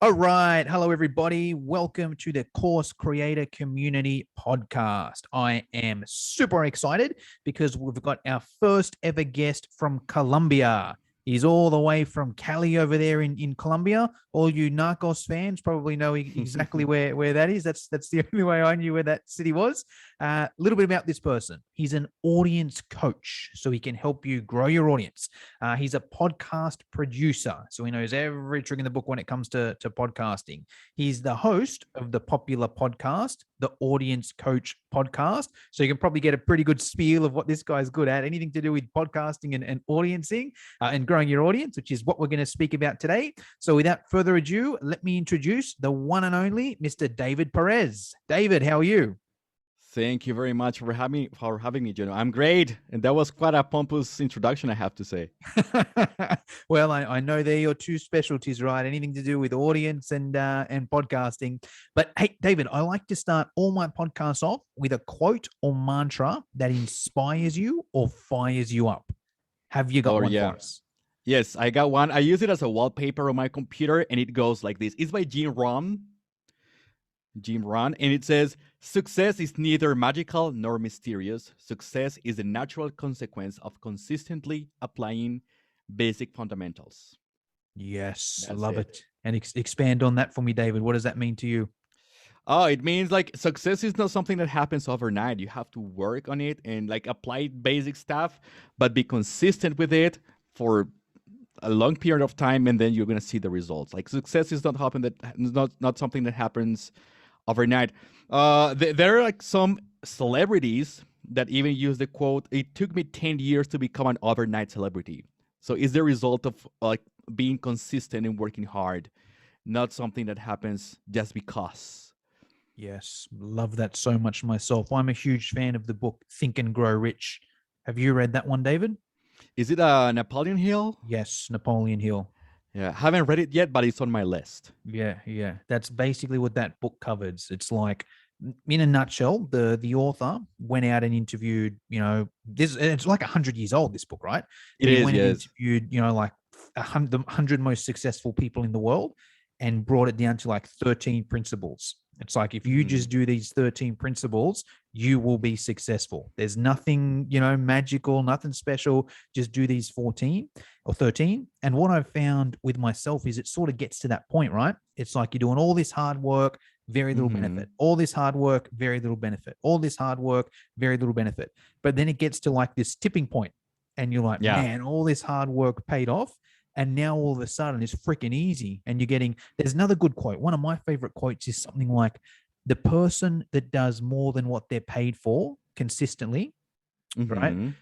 All right. Hello, everybody. Welcome to the Course Creator Community Podcast. I am super excited because we've got our first ever guest from Colombia. He's all the way from Cali over there in Colombia. All you Narcos fans probably know exactly where that is. That's the only way I knew where that city was. A little bit about this person. He's an audience coach, so he can help you grow your audience. He's a podcast producer, so he knows every trick in the book when it comes to podcasting. He's the host of the popular podcast, the Audience Coach Podcast. So you can probably get a pretty good spiel of what this guy's good at, anything to do with podcasting and audiencing and growing your audience, which is what we're going to speak about today. So without further ado, let me introduce the one and only Mr. David Perez. David, how are you? Thank you very much for having me, Jono. I'm great, and that was quite a pompous introduction, I have to say. Well, I know they're your two specialties, right? Anything to do with audience and podcasting. But hey, David, I like to start all my podcasts off with a quote or mantra that inspires you or fires you up. Have you got one for us? Yes, I got one. I use it as a wallpaper on my computer, and it goes like this. It's by Jim Rohn, and it says, "Success is neither magical nor mysterious. Success is a natural consequence of consistently applying basic fundamentals." Yes, I love it. And expand on that for me, David. What does that mean to you? Oh, it means like success is not something that happens overnight. You have to work on it and like apply basic stuff, but be consistent with it for a long period of time, and then you're gonna see the results. Like success is not something that happens overnight. There are like some celebrities that even use the quote, "It took me 10 years to become an overnight celebrity." So it's the result of like being consistent and working hard, not something that happens just because. Yes, love that so much myself. I'm a huge fan of the book Think and Grow Rich. Have you read that one, David? Is it Napoleon Hill? Yes, Napoleon Hill. Yeah, haven't read it yet, but it's on my list. Yeah. That's basically what that book covers. It's like, in a nutshell, the author went out and interviewed, this, it's like 100 years old, this book, right? It But he is, went and yes. interviewed, like the 100 most successful people in the world and brought it down to like 13 principles. It's like, if you just do these 13 principles, you will be successful. There's nothing, magical, nothing special. Just do these 14 or 13. And what I've found with myself is it sort of gets to that point, right? It's like you're doing all this hard work, very little benefit. All this hard work, very little benefit. All this hard work, very little benefit. But then it gets to like this tipping point, and you're like, man, all this hard work paid off. And now all of a sudden it's freaking easy. And there's another good quote. One of my favorite quotes is something like, "The person that does more than what they're paid for consistently, right,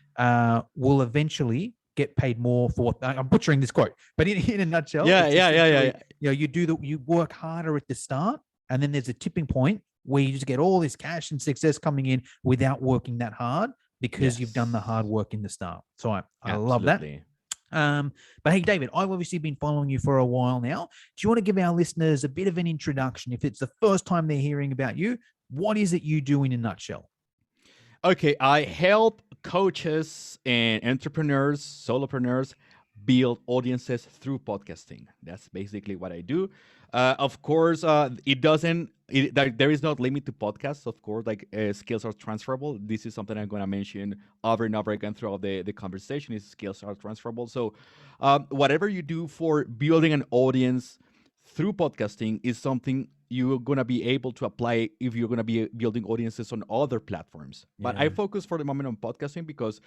will eventually get paid more for what." I'm butchering this quote, but in a nutshell, Yeah. you work harder at the start, and then there's a tipping point where you just get all this cash and success coming in without working that hard because you've done the hard work in the start. So I love that. But hey, David, I've obviously been following you for a while now. Do you want to give our listeners a bit of an introduction? If it's the first time they're hearing about you, what is it you do in a nutshell? Okay, I help coaches and entrepreneurs, solopreneurs build audiences through podcasting. That's basically what I do. Of course, there is no limit to podcasts. Of course, skills are transferable. This is something I'm going to mention over and over again throughout the conversation. Is skills are transferable. So, whatever you do for building an audience through podcasting is something you're going to be able to apply if you're going to be building audiences on other platforms. But I focus for the moment on podcasting because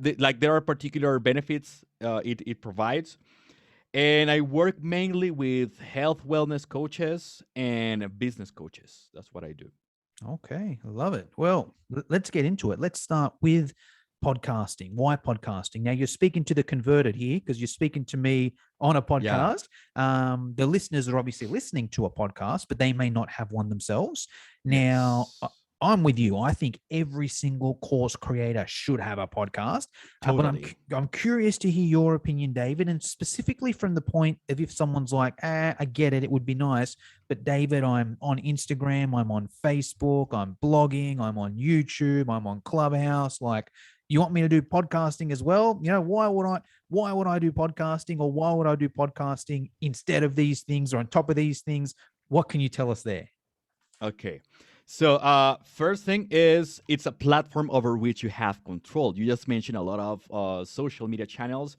there are particular benefits it provides. And I work mainly with health wellness coaches and business coaches. That's what I do. Okay, I love it. Well, let's get into it. Let's start with podcasting. Why podcasting? Now, you're speaking to the converted here because you're speaking to me on a podcast. The listeners are obviously listening to a podcast, but they may not have one themselves. Now, I'm with you. I think every single course creator should have a podcast. Totally. But I'm curious to hear your opinion, David, and specifically from the point of if someone's like, I get it, it would be nice, but David, I'm on Instagram, I'm on Facebook, I'm blogging, I'm on YouTube, I'm on Clubhouse. Like, You want me to do podcasting as well? Why would I do podcasting, or why would I do podcasting instead of these things or on top of these things? What can you tell us there? Okay. So, first thing is it's a platform over which you have control. You just mentioned a lot of social media channels,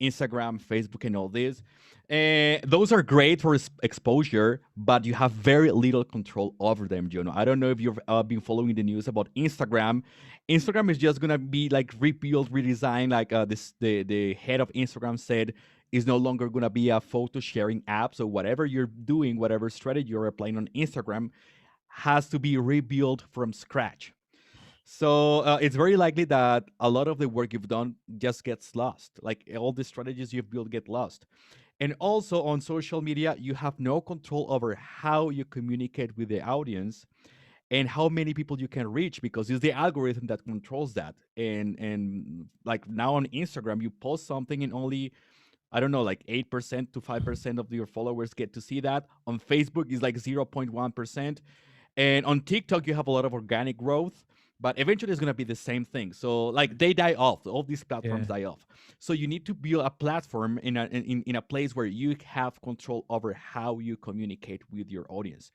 Instagram, Facebook, and all this. And those are great for exposure, but you have very little control over them, Jono. I don't know if you've been following the news about Instagram. Instagram is just gonna be like rebuilt, redesigned. Like the head of Instagram said, is no longer gonna be a photo sharing app. So whatever you're doing, whatever strategy you're applying on Instagram, has to be rebuilt from scratch. So it's very likely that a lot of the work you've done just gets lost. Like all the strategies you've built get lost. And also on social media, you have no control over how you communicate with the audience and how many people you can reach, because it's the algorithm that controls that. And like now on Instagram, you post something and only, I don't know, like 8% to 5% of your followers get to see that. On Facebook is like 0.1%. And on TikTok, you have a lot of organic growth, but eventually it's going to be the same thing. So like they die off. All these platforms die off. So you need to build a platform in a place where you have control over how you communicate with your audience.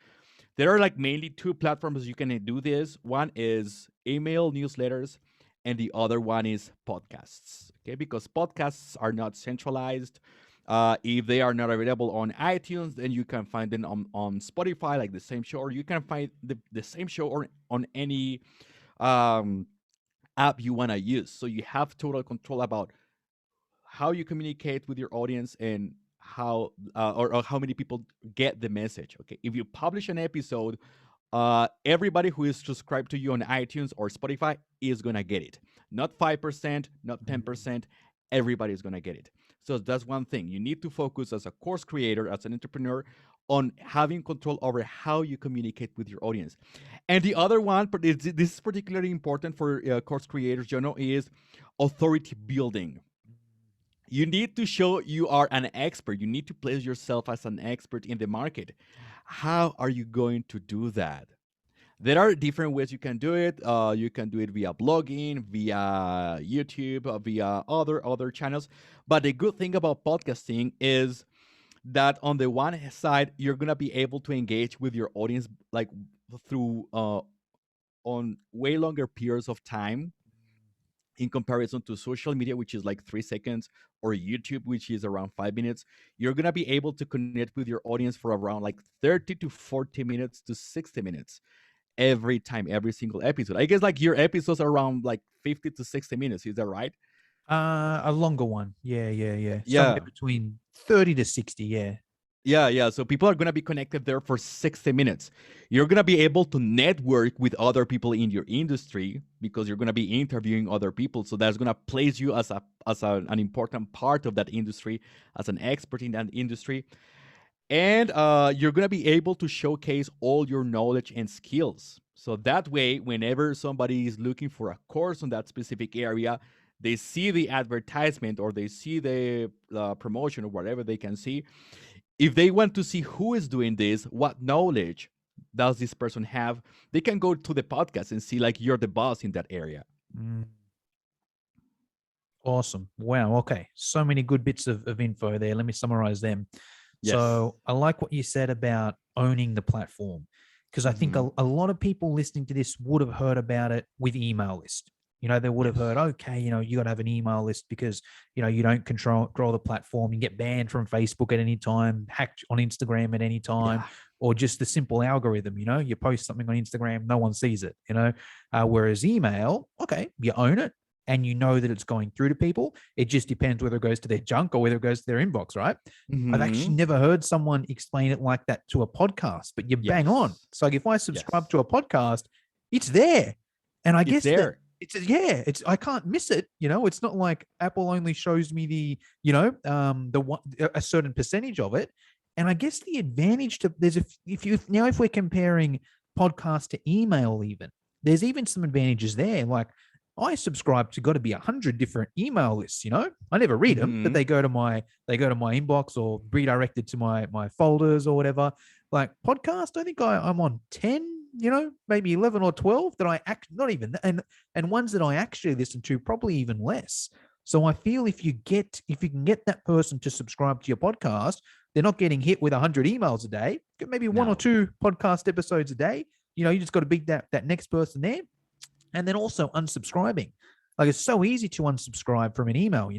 There are like mainly two platforms you can do this. One is email newsletters, and the other one is podcasts. Okay, because podcasts are not centralized. If they are not available on iTunes, then you can find them on Spotify, like the same show, or you can find the same show or on any um, app you want to use. So you have total control about how you communicate with your audience and how or how many people get the message. Okay, if you publish an episode, everybody who is subscribed to you on iTunes or Spotify is gonna get it. Not 5%, not 10%. Everybody is gonna get it. So that's one thing. You need to focus as a course creator, as an entrepreneur, on having control over how you communicate with your audience. And the other one, but this is particularly important for course creators, you know, is authority building. You need to show you are an expert. You need to place yourself as an expert in the market. How are you going to do that? There are different ways you can do it. You can do it via blogging, via YouTube, via other channels. But the good thing about podcasting is that on the one side, you're gonna be able to engage with your audience like through on way longer periods of time in comparison to social media, which is like 3 seconds, or YouTube, which is around 5 minutes. You're gonna be able to connect with your audience for around like 30 to 40 minutes to 60 minutes every time, every single episode. I guess like your episodes are around like 50 to 60 minutes. Is that right? A longer one. Yeah. Somewhere Yeah. between 30 to 60. Yeah. Yeah. So people are going to be connected there for 60 minutes. You're going to be able to network with other people in your industry because you're going to be interviewing other people. So that's going to place you as an important part of that industry, as an expert in that industry. And you're going to be able to showcase all your knowledge and skills. So that way, whenever somebody is looking for a course on that specific area, they see the advertisement or they see the promotion or whatever they can see. If they want to see who is doing this, what knowledge does this person have, they can go to the podcast and see like you're the boss in that area. Mm. Awesome. Wow. Okay. So many good bits of info there. Let me summarize them. Yes. So I like what you said about owning the platform, because I think a lot of people listening to this would have heard about it with email list. They would have heard, okay, you got to have an email list because, you don't control the platform. You get banned from Facebook at any time, hacked on Instagram at any time, Yeah. or just the simple algorithm, you post something on Instagram, no one sees it, whereas email, okay, you own it and you know that it's going through to people. It just depends whether it goes to their junk or whether it goes to their inbox, right? I've actually never heard someone explain it like that to a podcast, but you bang on. Yes. So if I subscribe to a podcast, it's there. And I It's guess that there. it's I can't miss it. It's not like Apple only shows me a certain percentage of it. And I guess the advantage to if we're comparing podcast to email, even there's even some advantages there. Like I subscribe to got to be 100 different email lists. I never read them, but they go to my inbox or redirected to my folders or whatever. Like podcast, I think I'm on 10 maybe 11 or 12 that I not even, and ones that I actually listen to probably even less. So I feel if you can get that person to subscribe to your podcast, they're not getting hit with 100 emails a day, get maybe one or No. two podcast episodes a day. You just got to beat that next person there. And then also unsubscribing. Like, it's so easy to unsubscribe from an email,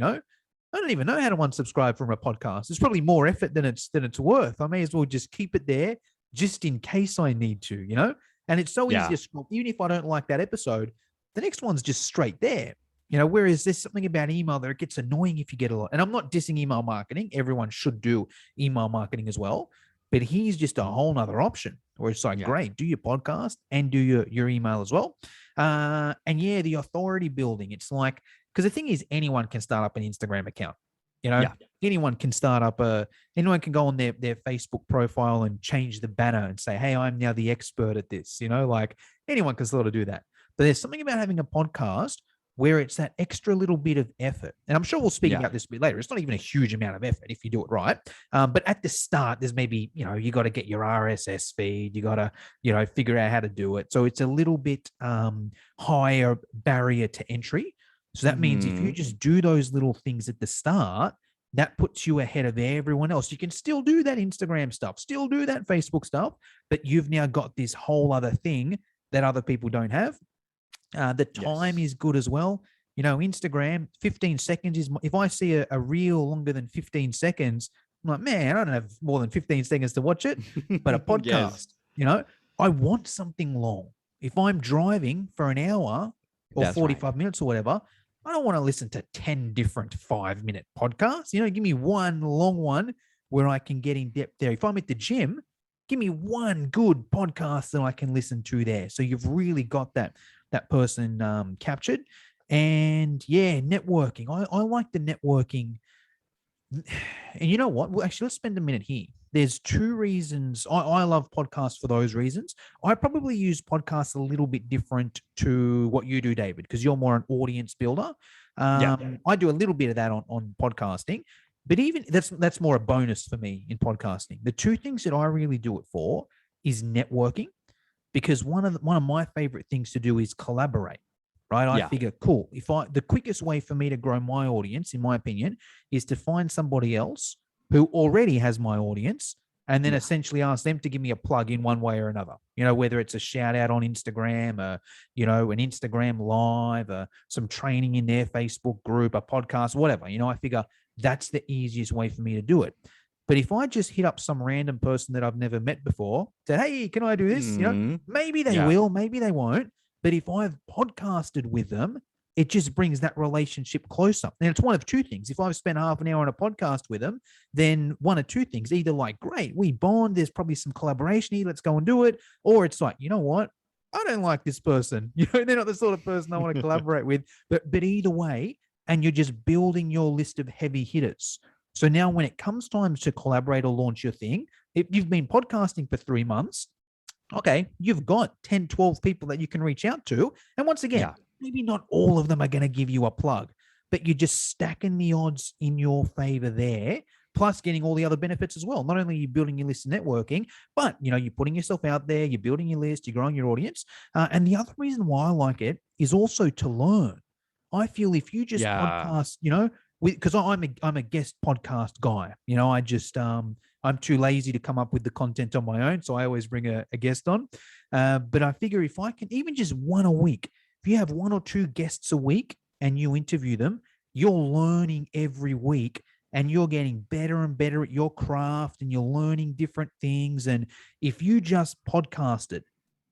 I don't even know how to unsubscribe from a podcast. It's probably more effort than it's worth. I may as well just keep it there just in case I need to. And it's so easy to scroll. Even if I don't like that episode, the next one's just straight there. Whereas there's something about email that it gets annoying if you get a lot. And I'm not dissing email marketing. Everyone should do email marketing as well. But here's just a whole nother option where it's like, great, do your podcast and do your email as well. And the authority building. It's like, because the thing is, anyone can start up an Instagram account. Anyone can start up anyone can go on their Facebook profile and change the banner and say, hey, I'm now the expert at this. Like, anyone can sort of do that. But there's something about having a podcast where it's that extra little bit of effort. And I'm sure we'll speak about this a bit later. It's not even a huge amount of effort if you do it right. But at the start, there's maybe, you got to get your RSS feed. You got to, figure out how to do it. So it's a little bit higher barrier to entry. So that means if you just do those little things at the start, that puts you ahead of everyone else. You can still do that Instagram stuff, still do that Facebook stuff, but you've now got this whole other thing that other people don't have. The time is good as well. Instagram, 15 seconds is, if I see a reel longer than 15 seconds, I'm like, man, I don't have more than 15 seconds to watch it. But a podcast, I want something long. If I'm driving for an hour or 45 minutes or whatever, I don't want to listen to 10 different 5-minute podcasts. Give me one long one where I can get in depth there. If I'm at the gym, give me one good podcast that I can listen to there. So you've really got that person captured. And networking. I like the networking. And you know what? Well, actually, let's spend a minute here. There's two reasons. I love podcasts for those reasons. I probably use podcasts a little bit different to what you do, David, because you're more an audience builder. I do a little bit of that on podcasting, but even that's more a bonus for me in podcasting. The two things that I really do it for is networking, because one of my favorite things to do is collaborate. Right. I figure, cool. The quickest way for me to grow my audience, in my opinion, is to find somebody else who already has my audience and then essentially ask them to give me a plug in one way or another. Whether it's a shout out on Instagram, an Instagram live, some training in their Facebook group, a podcast, whatever. I figure that's the easiest way for me to do it. But if I just hit up some random person that I've never met before, say, hey, can I do this? Maybe they will, maybe they won't. But if I've podcasted with them, it just brings that relationship closer. And it's one of two things. If I've spent half an hour on a podcast with them, then one of two things, either like, great, we bond, there's probably some collaboration here, let's go and do it. Or it's like, you know what? I don't like this person. They're not the sort of person I want to collaborate with. But either way, and you're just building your list of heavy hitters. So now when it comes time to collaborate or launch your thing, if you've been podcasting for 3 months, okay, you've got 10, 12 people that you can reach out to. And once again, maybe not all of them are going to give you a plug, but you're just stacking the odds in your favor there, plus getting all the other benefits as well. Not only are you building your list and networking, but, you're putting yourself out there, you're building your list, you're growing your audience. And the other reason why I like it is also to learn. I feel if you just podcast, because I'm a guest podcast guy, I just, I'm too lazy to come up with the content on my own. So I always bring a guest on. But I figure if I can, even just one a week, if you have 1 or 2 guests a week and you interview them, you're learning every week and you're getting better and better at your craft and you're learning different things. And if you just podcasted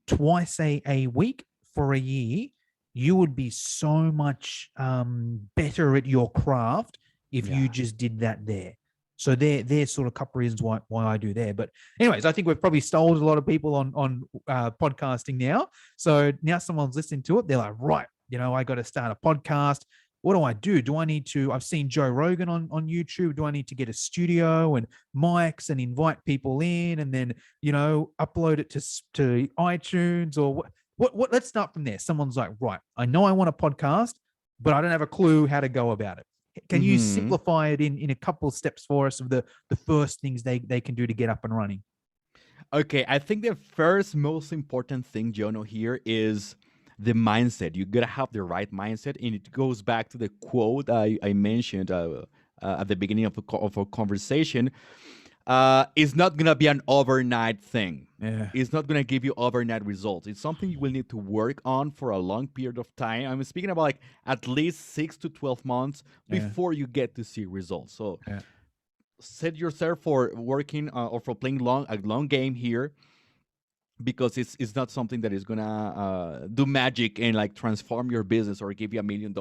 twice a week for a year, you would be so much better at your craft if you just did that there. So there's sort of a couple of reasons why I do there. But anyways, I think we've probably stalled a lot of people on podcasting now. So now someone's listening to it. They're like, right, I got to start a podcast. What do I do? Do I need to, I've seen Joe Rogan on YouTube. Do I need to get a studio and mics and invite people in and then, upload it to iTunes or what? Let's start from there. Someone's like, right, I know I want a podcast, but I don't have a clue how to go about it. Can you simplify it in a couple of steps for us of the first things they can do to get up and running? Okay, I think the first most important thing, Jono, here is the mindset. You gotta have the right mindset, and it goes back to the quote I mentioned at the beginning of our conversation. It's not gonna be an overnight thing. Yeah. It's not gonna give you overnight results. It's something you will need to work on for a long period of time. I'm speaking about like at least 6 to 12 months Yeah. before you get to see results. So Yeah. set yourself for working or for playing a long game here, because it's not something that is gonna do magic and like transform your business or give you $1 million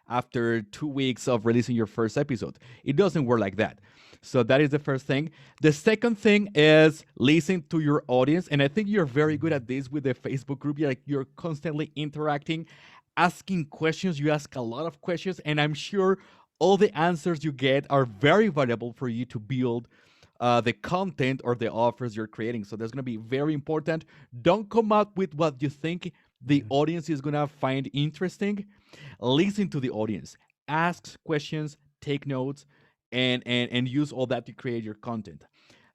after 2 weeks of releasing your first episode. It doesn't work like that. So that is the first thing. The second thing is listen to your audience, and I think you're very good at this with the Facebook group. You're constantly interacting, asking questions. You ask a lot of questions, and I'm sure all the answers you get are very valuable for you to build the content or the offers you're creating. So that's going to be very important. Don't come up with what you think the audience is going to find interesting. Listen to the audience, ask questions, take notes, and use all that to create your content.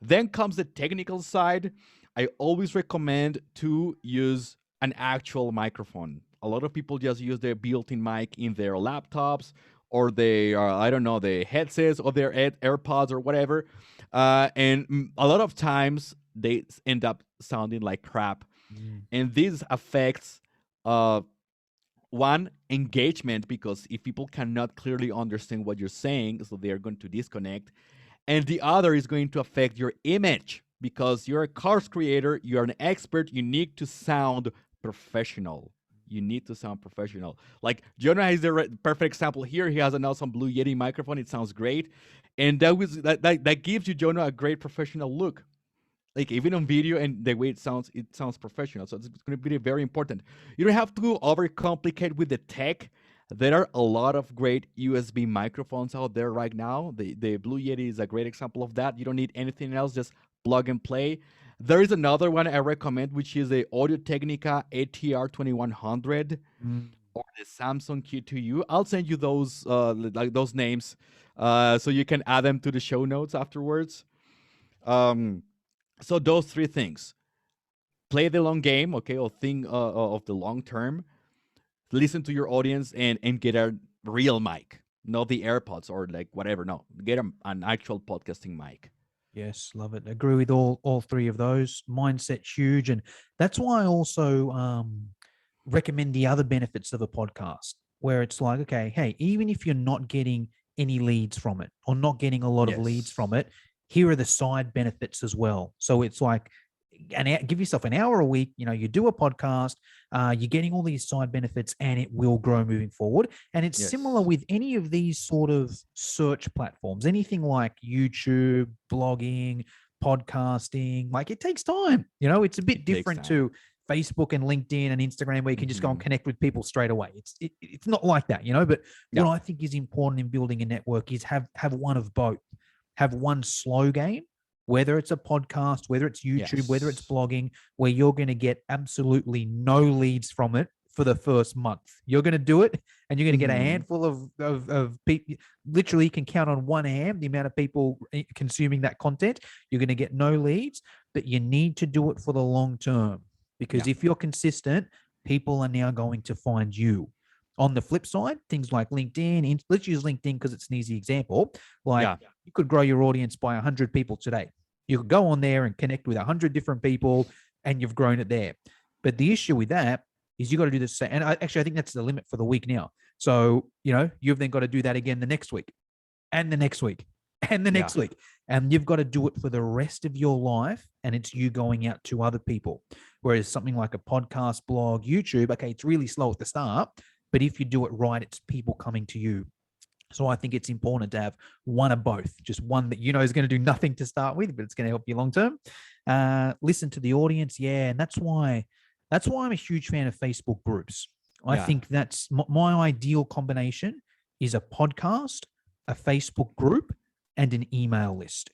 Then comes the technical side. I always recommend to use an actual microphone. A lot of people just use their built-in mic in their laptops or their I don't know, the headsets or their AirPods or whatever, and a lot of times they end up sounding like crap, and this affects uh, one, engagement, because if people cannot clearly understand what you're saying, so they are going to disconnect. And the other is going to affect your image, because you're a course creator, you're an expert, you need to sound professional. You need to sound professional. Like Jono has the perfect example here. He has an awesome Blue Yeti microphone. It sounds great, and that gives you, Jono, a great professional look. Like even on video and the way it sounds professional. So it's going to be very important. You don't have to overcomplicate with the tech. There are a lot of great USB microphones out there right now. The Blue Yeti is a great example of that. You don't need anything else, just plug and play. There is another one I recommend, which is the Audio Technica ATR 2100 or the Samsung Q2U. I'll send you those like those names, so you can add them to the show notes afterwards. Um, so those three things: play the long game, okay, or think of the long term. Listen to your audience and get a real mic, not the AirPods or like whatever. No, get an actual podcasting mic. Yes, love it. Agree with all three of those. Mindset's huge, and that's why I also recommend the other benefits of a podcast, where it's like, okay, hey, even if you're not getting any leads from it or not getting a lot of leads from Yes. it, here are the side benefits as well. So it's like give yourself an hour a week. You do a podcast, you're getting all these side benefits, and it will grow moving forward. And it's similar Yes. with any of these sort of search platforms, anything like YouTube, blogging, podcasting. Like it takes time. It's a bit It takes different time. to Facebook and LinkedIn and Instagram, where you can just go and Hmm. connect with people straight away. It's not like that. But Yeah. what I think is important in building a network is have one of both. Have one slow game, whether it's a podcast, whether it's YouTube, whether it's Yes. blogging, where you're going to get absolutely no leads from it for the first month. You're going to do it, and you're going to get a Hmm. handful of people. Literally, you can count on one hand the amount of people consuming that content. You're going to get no leads, but you need to do it for the long term, because Yeah. if you're consistent, people are now going to find you. On the flip side, things like LinkedIn, let's use LinkedIn because it's an easy example. Like Yeah. you could grow your audience by 100 people today. You could go on there and connect with 100 different people, and you've grown it there. But the issue with that is you got to do the same. And I think that's the limit for the week now. So, you've then got to do that again the next week and the next week and the Yeah. next week. And you've got to do it for the rest of your life. And it's you going out to other people. Whereas something like a podcast, blog, YouTube, okay, it's really slow at the start. But if you do it right, it's people coming to you. So I think it's important to have one of both, just one that is going to do nothing to start with, but it's going to help you long term. Listen to the audience, yeah, and that's why I'm a huge fan of Facebook groups. I Yeah. think that's my ideal combination is a podcast, a Facebook group, and an email list.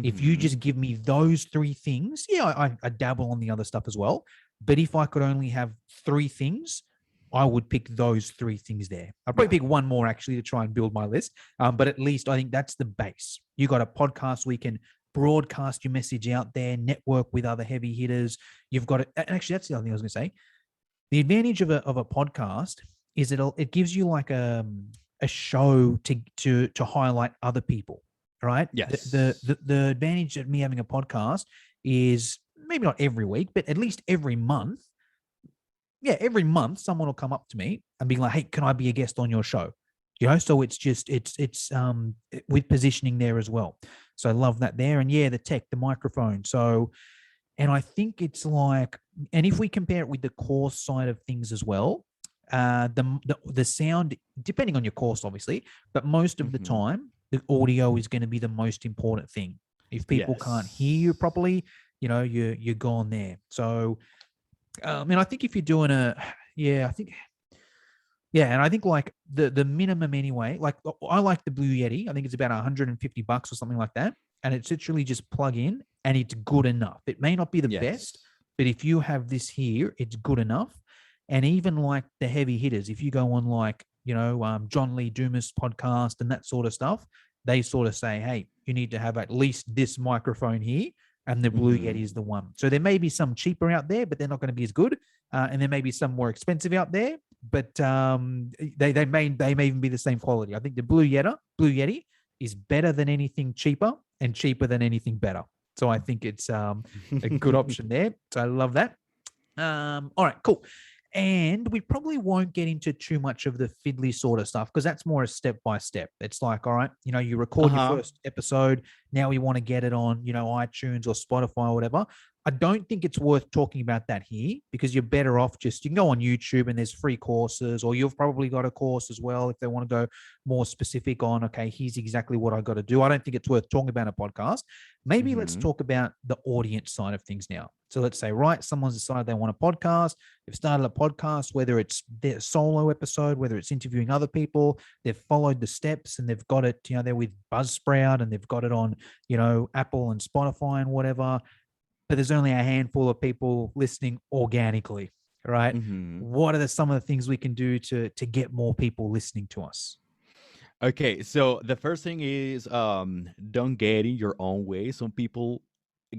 If you Hmm. just give me those three things, yeah, I dabble on the other stuff as well. But if I could only have three things, I would pick those three things there. I'd probably Yeah. pick one more actually to try and build my list. But at least I think that's the base. You got a podcast where you can broadcast your message out there, network with other heavy hitters. You've got it. Actually, that's the other thing I was going to say. The advantage of a podcast is it gives you like a show to highlight other people, right? Yes. The advantage of me having a podcast is maybe not every week, but at least every month. Yeah, every month someone will come up to me and be like, "Hey, can I be a guest on your show?" So it's with positioning there as well. So I love that there, and yeah, the tech, the microphone. So, and I think it's like, and if we compare it with the course side of things as well, the sound, depending on your course, obviously, but most of the Hmm. time, the audio is going to be the most important thing. If people can't hear you Yes. properly, you're gone there. So, and I think if you're doing yeah, I think yeah, and I think like the minimum anyway, like I like the Blue Yeti. I think it's about $150 or something like that, and it's literally just plug in, and it's good enough. It may not be the best, Yes. but if you have this here, it's good enough. And even like the heavy hitters, if you go on like John Lee Dumas podcast and that sort of stuff, they sort of say, hey, you need to have at least this microphone here, and the Blue Hmm. Yeti is the one. So there may be some cheaper out there, but they're not going to be as good, and there may be some more expensive out there, but they may even be the same quality. I think the Blue Yeti is better than anything cheaper and cheaper than anything better. So I think it's a good option there. So I love that. All right, cool. And we probably won't get into too much of the fiddly sort of stuff because that's more a step by step. It's like, all right, you record your Uh-huh. first episode. Now we want to get it on, iTunes or Spotify or whatever. I don't think it's worth talking about that here because you're better off you can go on YouTube and there's free courses, or you've probably got a course as well if they want to go more specific on, okay, here's exactly what I got to do. I don't think it's worth talking about a podcast. Maybe let's Hmm. talk about the audience side of things now. So let's say, right, someone's decided they want a podcast. They've started a podcast, whether it's their solo episode, whether it's interviewing other people, they've followed the steps and they've got it, they're with Buzzsprout and they've got it on, Apple and Spotify and whatever, but there's only a handful of people listening organically, right? Hmm. What are some of the things we can do to get more people listening to us? Okay, so the first thing is don't get in your own way. Some people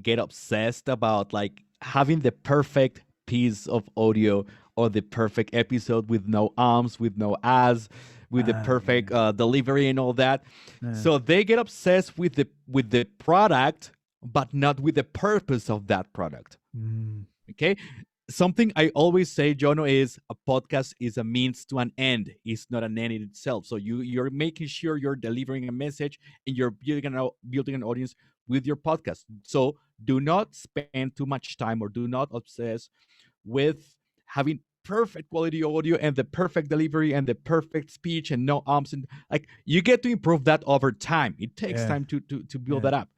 get obsessed about like having the perfect piece of audio or the perfect episode with no arms, with no ads, with the Yeah, perfect delivery and all that. yeah. So they get obsessed with the product, but not with the purpose of that product. Mm, Okay. Something I always say, Jono, is a podcast is a means to an end. It's not an end in itself. So you're making sure you're delivering a message and you're building an audience with your podcast. So do not spend too much time or do not obsess with having perfect quality audio and the perfect delivery and the perfect speech and no arms, and like you get to improve that over time. It takes yeah, time to build yeah, that up.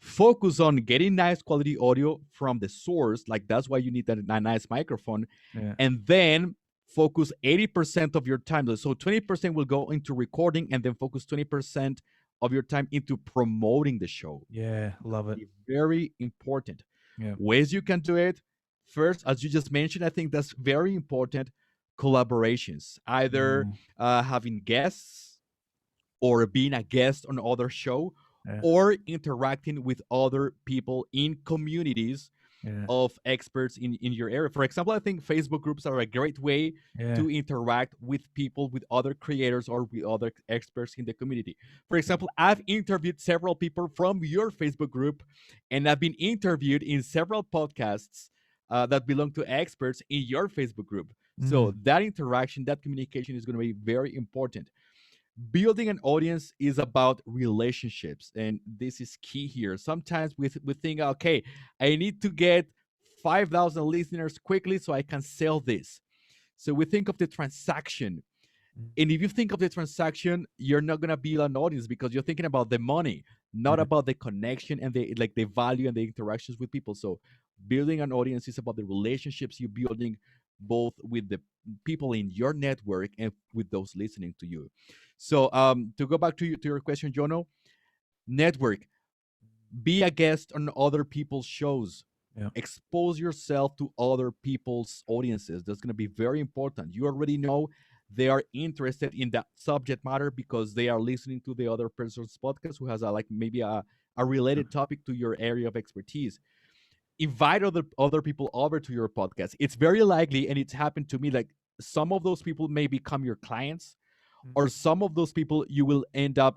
Focus on getting nice quality audio from the source, like that's why you need a nice microphone, yeah, and then focus 80% of your time, so 20% will go into recording, and then focus 20% of your time into promoting the show. yeah. Love it. Be very important. Yeah. Ways you can do it: first, as you just mentioned, I think that's very important, collaborations, either Mm, having guests or being a guest on other show, yeah, or interacting with other people in communities yeah, of experts in your area. For example, I think Facebook groups are a great way yeah. to interact with people, with other creators, or with other experts in the community. For example, I've interviewed several people from your Facebook group, and I've been interviewed in several podcasts that belong to experts in your Facebook group. So Mm, that interaction, that communication is going to be very important. Building an audience is about relationships, and this is key here. Sometimes we think, okay, I need to get 5,000 listeners quickly so I can sell this. So we think of the transaction, mm, and if you think of the transaction, you're not going to build an audience because you're thinking about the money, not yeah, about the connection and the value and the interactions with people. So building an audience is about the relationships you're building, both with the people in your network and with those listening to you. So to go back to your question, Jono, network, be a guest on other people's shows, yeah, expose yourself to other people's audiences. That's going to be very important. You already know they are interested in that subject matter because they are listening to the other person's podcast who has a like maybe a a related topic to your area of expertise. Invite other people over to your podcast. It's very likely, and it's happened to me, like some of those people may become your clients, or some of those people you will end up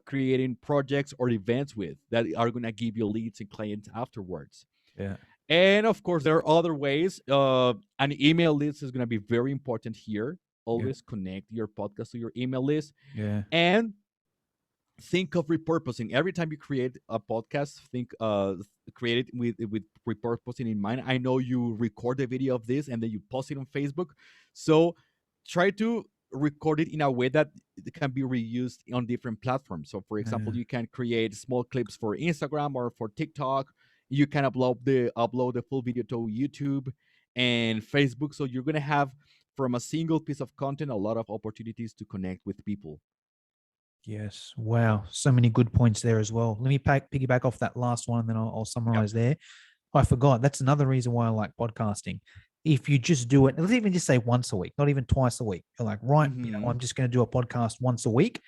creating projects or events with that are going to give you leads and clients afterwards. Yeah. And of course, there are other ways. An email list is going to be very important here. Yeah. Always connect your podcast to your email list, Yeah. and think of repurposing. Every time you create a podcast, think create it with repurposing in mind. I know you record a video of this and then you post it on Facebook, so try to record it in a way that it can be reused on different platforms. So for example, Yeah. you can create small clips for Instagram or for TikTok. You can upload the full video to YouTube and Facebook, so you're going to have, from a single piece of content, a lot of opportunities to connect with people. Yes. Wow. So many good points there as well. Let me piggyback off that last one, and then I'll Yep. summarize there. I forgot. That's another reason why I like podcasting. If you just do it, let's even just say once a week, not even twice a week. You're like, right, Mm-hmm. I'm just going to do a podcast once a week.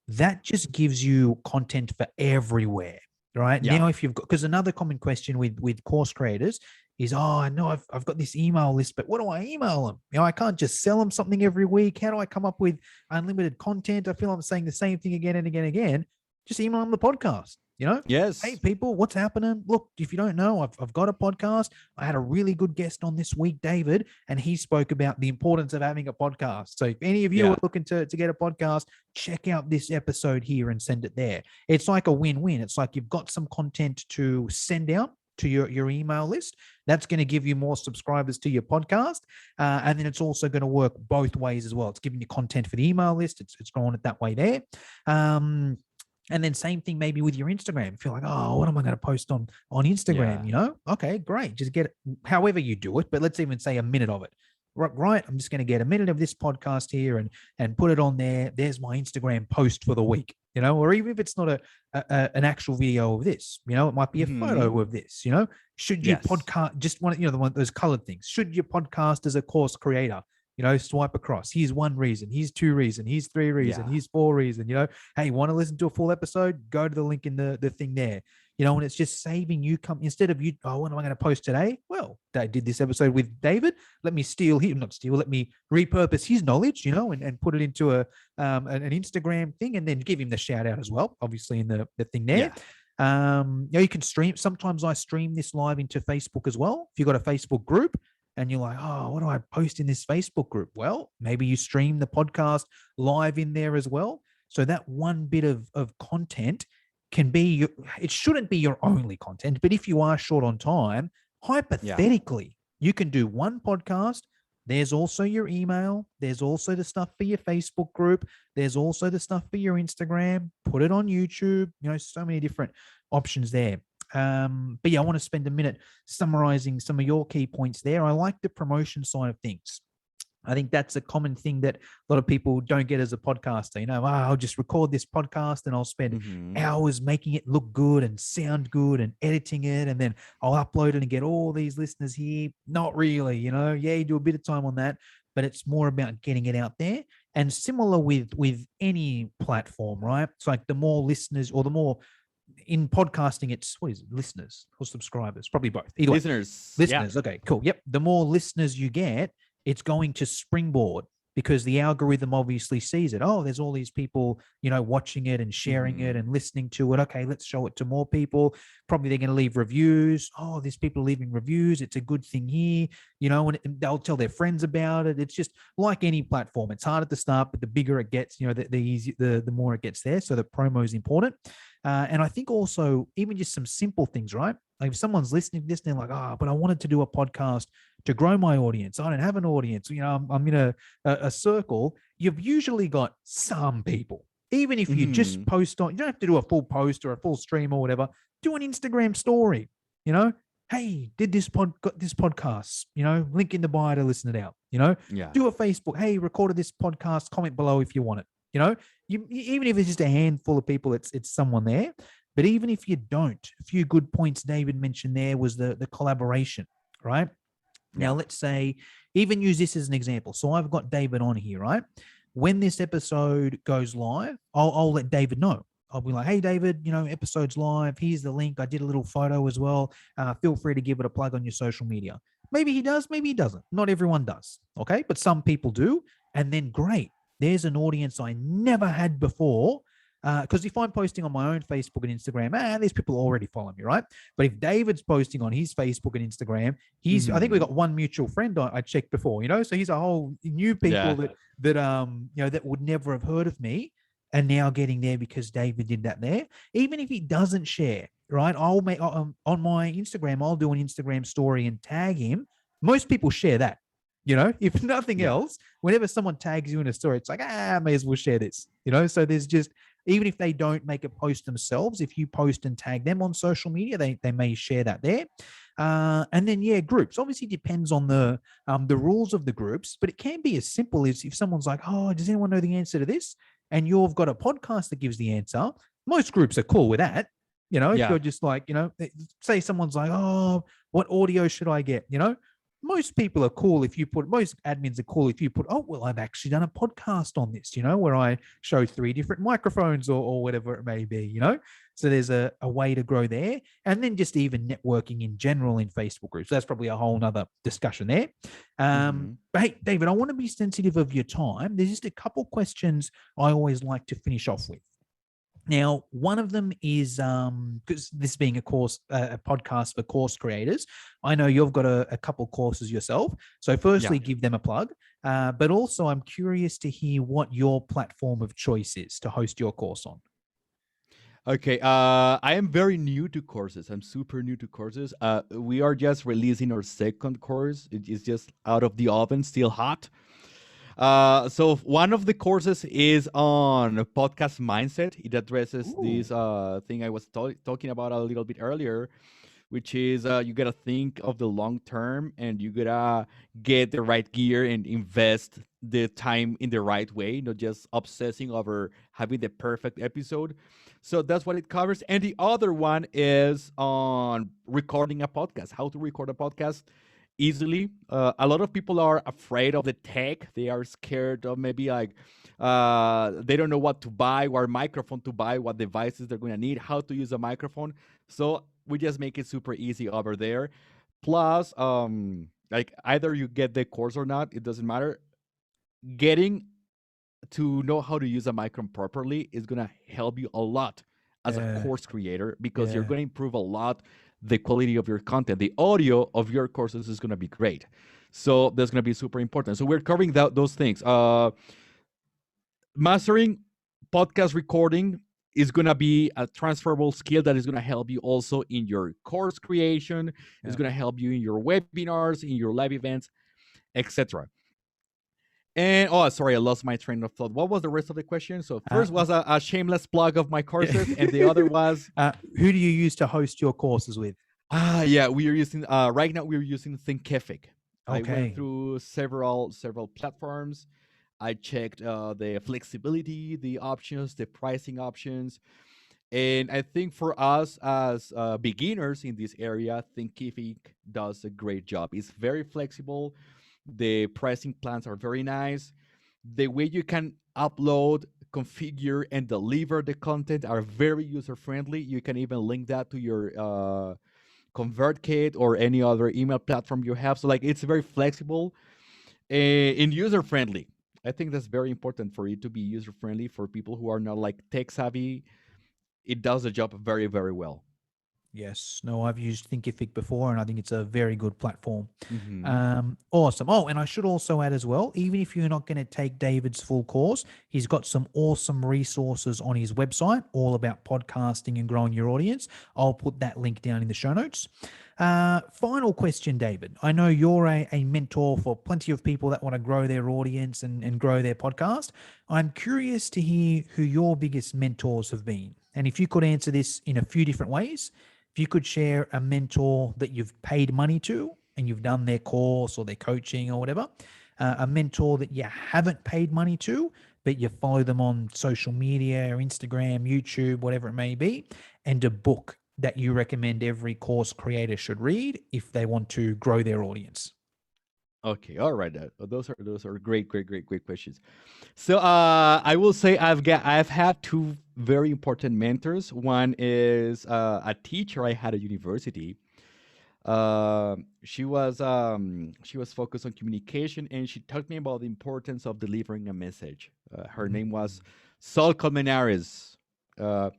That just gives you content for everywhere, right? Yeah. Now, if you've got, because another common question with course creators is, oh, I know I've got this email list, but what do I email them? I can't just sell them something every week. How do I come up with unlimited content? I feel I'm saying the same thing again and again and again. Just email them the podcast. Hey, Yes. people, what's happening? Look, if you don't know, I've got a podcast. I had a really good guest on this week, David, and he spoke about the importance of having a podcast. So if any of you Yeah. are looking to get a podcast, check out this episode here and send it there. It's like a win-win. It's like you've got some content to send out to your email list. That's going to give you more subscribers to your podcast. And then it's also going to work both ways as well. It's giving you content for the email list. It's going it that way there. And then same thing maybe with your Instagram. If you're like, oh, what am I going to post on Instagram? Yeah. Okay, great. Just get it however you do it. But let's even say a minute of it. Right. I'm just going to get a minute of this podcast here and put it on there. There's my Instagram post for the week, or even if it's not an actual video of this, it might be a photo of this, should you Yes. podcast, just one, those colored things, should you podcast as a course creator? Swipe across. Here's one reason. Here's two reason. Here's three reason. Yeah. Here's four reason. Hey, want to listen to a full episode? Go to the link in the thing there. And it's just saving you instead of you. Oh, what am I going to post today? Well, I did this episode with David. Let me let me repurpose his knowledge, and put it into an Instagram thing, and then give him the shout out as well, obviously in the thing there. Yeah. You can stream. Sometimes I stream this live into Facebook as well. If you've got a Facebook group, and you're like, oh, what do I post in this Facebook group? Well, maybe you stream the podcast live in there as well. So that one bit of content can be it shouldn't be your only content, but if you are short on time, hypothetically, you can do one podcast. There's also your email. There's also the stuff for your Facebook group. There's also the stuff for your Instagram. Put it on YouTube. So many different options there. But yeah, I want to spend a minute summarizing some of your key points there. I like the promotion side of things. I think that's a common thing that a lot of people don't get as a podcaster. I'll just record this podcast and I'll spend hours making it look good and sound good and editing it, and then I'll upload it and get all these listeners here. Not really, yeah, you do a bit of time on that, but it's more about getting it out there. And similar with any platform, right? It's like the more listeners, or the more in podcasting, it's what is it, listeners or subscribers? Probably both. Either way. Listeners. Listeners. Yeah. Okay, cool. Yep. The more listeners you get, it's going to springboard, because the algorithm obviously sees it. Oh, there's all these people, watching it and sharing it and listening to it. Okay, let's show it to more people. Probably they're going to leave reviews. Oh, there's people leaving reviews. It's a good thing here, and they'll tell their friends about it. It's just like any platform. It's harder to start, but the bigger it gets, the more it gets there. So the promo is important. And I think also even just some simple things, right? Like if someone's listening to this, they're like, but I wanted to do a podcast to grow my audience. I don't have an audience. I'm in a circle. You've usually got some people. Even if you just post on, you don't have to do a full post or a full stream or whatever. Do an Instagram story. Hey, got this podcast. Link in the bio to listen it out. Yeah. Do a Facebook. Hey, recorded this podcast. Comment below if you want it. Even if it's just a handful of people, it's someone there. But even if you don't, a few good points David mentioned there was the collaboration, right? Now, let's say, even use this as an example. So I've got David on here, right? When this episode goes live, I'll let David know. I'll be like, hey, David, episode's live. Here's the link. I did a little photo as well. Feel free to give it a plug on your social media. Maybe he does, maybe he doesn't. Not everyone does. Okay. But some people do. And then great. There's an audience I never had before. Because if I'm posting on my own Facebook and Instagram, there's people already following me, right? But if David's posting on his Facebook and Instagram, I think we got one mutual friend I checked before, so he's a whole new people that would never have heard of me and now getting there because David did that there. Even if he doesn't share, right? I'll make on my Instagram, I'll do an Instagram story and tag him. Most people share that. If nothing else, whenever someone tags you in a story, it's like, I may as well share this. So there's just, even if they don't make a post themselves, if you post and tag them on social media, they may share that there. And then, groups obviously depends on the rules of the groups, but it can be as simple as if someone's like, oh, does anyone know the answer to this? And you've got a podcast that gives the answer. Most groups are cool with that. If you're just like, say someone's like, oh, what audio should I get? Most people are cool most admins are cool if you put, oh, well, I've actually done a podcast on this, where I show 3 different microphones or whatever it may be, So there's a way to grow there. And then just even networking in general in Facebook groups. That's probably a whole nother discussion there. But hey, David, I want to be sensitive of your time. There's just a couple questions I always like to finish off with. Now, one of them is because this being a podcast for course creators, I know you've got a couple courses yourself. So firstly, give them a plug. But also I'm curious to hear what your platform of choice is to host your course on. Okay, I am very new to courses. I'm super new to courses. We are just releasing our second course. It is just out of the oven, still hot. So one of the courses is on podcast mindset. It addresses this thing I was talking about a little bit earlier, which is you gotta think of the long term and you gotta get the right gear and invest the time in the right way, not just obsessing over having the perfect episode. So that's what it covers. And the other one is on recording a podcast, how to record a podcast easily. A lot of people are afraid of the tech. They are scared of maybe like they don't know what to buy, what microphone to buy, what devices they're going to need, how to use a microphone. So we just make it super easy over there. Plus, like either you get the course or not, it doesn't matter. Getting to know how to use a microphone properly is going to help you a lot as a course creator because you're going to improve a lot the quality of your content. The audio of your courses is going to be great. So that's going to be super important. So we're covering those things. Mastering podcast recording is going to be a transferable skill that is going to help you also in your course creation. It's going to help you in your webinars, in your live events, etc. And sorry, I lost my train of thought. What was the rest of the question? So first was a shameless plug of my courses, and the other was who do you use to host your courses with? We are using right now. We're using Thinkific. I Okay. went through several platforms. I checked the flexibility, the options, the pricing options, and I think for us as beginners in this area, Thinkific does a great job. It's very flexible. The pricing plans are very nice. The way you can upload, configure, and deliver the content are very user-friendly. You can even link that to your ConvertKit or any other email platform you have. So like it's very flexible and user-friendly. I think that's very important for it to be user-friendly for people who are not like tech-savvy. It does the job very, very well. Yes. No, I've used Thinkific before, and I think it's a very good platform. Mm-hmm. Awesome. Oh, and I should also add as well, even if you're not going to take David's full course, he's got some awesome resources on his website, all about podcasting and growing your audience. I'll put that link down in the show notes. Final question, David. I know you're a mentor for plenty of people that want to grow their audience and grow their podcast. I'm curious to hear who your biggest mentors have been. And if you could answer this in a few different ways, if you could share a mentor that you've paid money to and you've done their course or their coaching or whatever, a mentor that you haven't paid money to, but you follow them on social media or Instagram, YouTube, whatever it may be, and a book that you recommend every course creator should read if they want to grow their audience. Okay, all right. Those are great questions. So I will say I've had two very important mentors. One is a teacher I had at university. She was focused on communication, and she taught me about the importance of delivering a message. Her name was Mm. Sol Colmenares. Uh,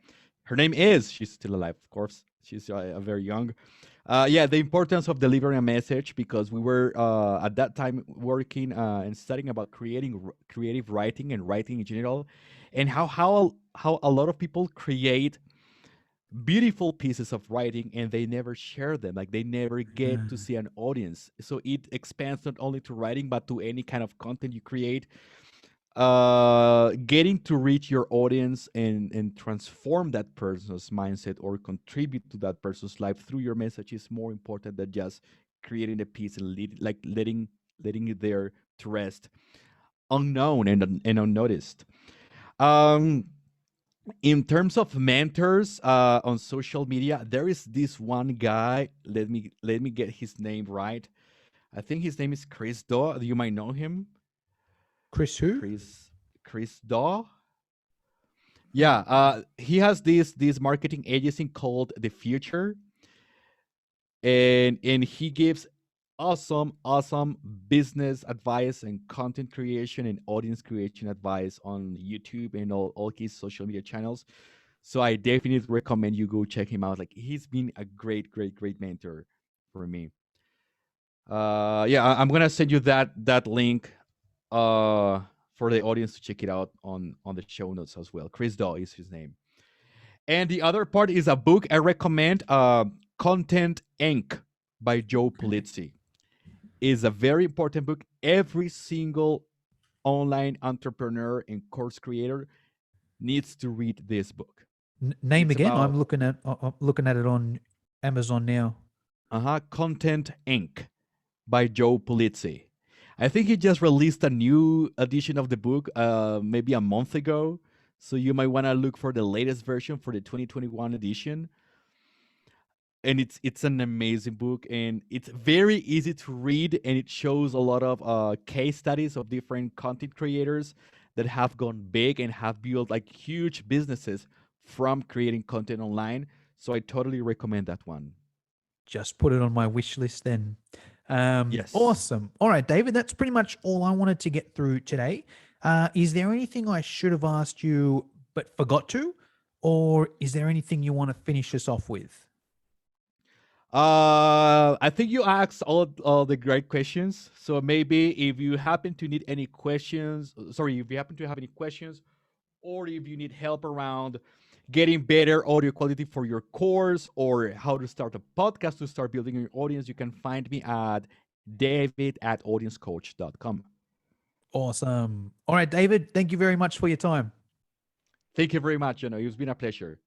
Her name is, she's still alive, of course. She's very young. Yeah, the importance of delivering a message, because we were at that time working and studying about creating creative writing and writing in general, and how a lot of people create beautiful pieces of writing and they never share them, like they never get to Yeah. see an audience. So it expands not only to writing but to any kind of content you create. Getting to reach your audience and transform that person's mindset or contribute to that person's life through your message is more important than just creating a piece and letting it there to rest unknown and unnoticed. um in terms of mentors on social media, there is this one guy. Let me get his name right. I think his name is Chris Daw. You might know him. Chris who? Chris Daw. Yeah, he has this marketing agency called The Future, and he gives awesome business advice and content creation and audience creation advice on YouTube and all his social media channels. So I definitely recommend you go check him out. Like, he's been a great mentor for me. Yeah, I'm gonna send you that link for the audience to check it out on the show notes as well. Chris Daw is his name. And the other part is a book I recommend, Content Inc. by Joe Plitzy. Is a very important book. Every single online entrepreneur and course creator needs to read this book. Name It's again? about I'm looking at it on Amazon now. Content Inc. by Joe Plitzy. I think he just released a new edition of the book maybe a month ago. So you might want to look for the latest version for the 2021 edition. And it's an amazing book, and it's very easy to read, and it shows a lot of case studies of different content creators that have gone big and have built like huge businesses from creating content online. So I totally recommend that one. Just put it on my wish list then. Yes. Awesome. All right, David, that's pretty much all I wanted to get through today. Is there anything I should have asked you but forgot to? Or is there anything you want to finish us off with? I think you asked all the great questions. So maybe if you happen to need any questions, sorry, if you happen to have any questions, or if you need help around getting better audio quality for your course, or how to start a podcast to start building your audience, you can find me at david@audiencecoach.com. Awesome. All right, David, thank you very much for your time. Thank you very much. It's been a pleasure.